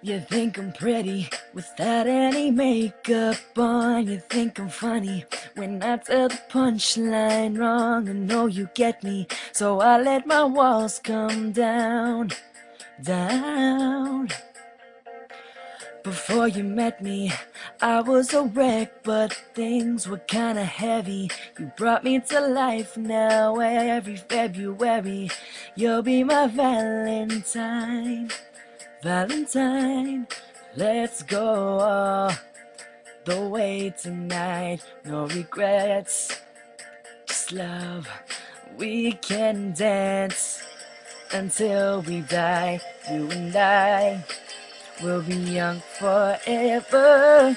You think I'm pretty without any makeup on. You think I'm funny when I tell the punchline wrong. I know you get me, so I let my walls come down, down. Before you met me, I was a wreck, but things were kinda heavy. You brought me to life now every February. You'll be my Valentine, Valentine. Let's go all the way tonight. No regrets, just love. We can dance until we die. You and I will be young forever.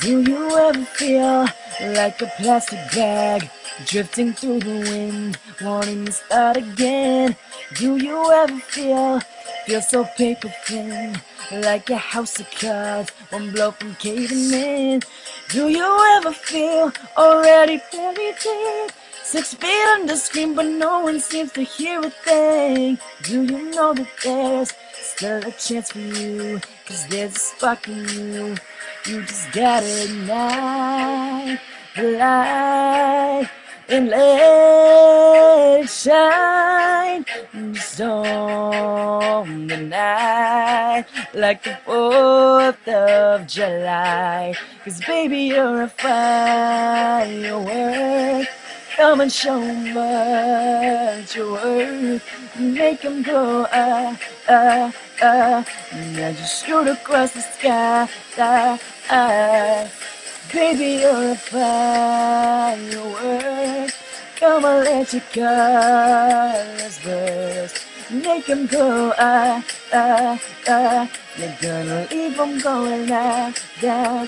Do you ever feel like a plastic bag drifting through the wind, wanting to start again? Do you ever feel so paper thin, like a house of cards, one blow from caving in? Do you ever feel already very deep, 6 feet under scream, but no one seems to hear a thing? Do you know that there's still a chance for you, 'cause there's a spark in you? You just gotta ignite the light and let it shine. Just on the night like the 4th of July. 'Cause baby, you're a firework. Come and show what you're worth. Make 'em go, now just shoot across the sky, baby, you're a firework. Come on, let your colors burst. Make 'em go, you're gonna leave 'em going down,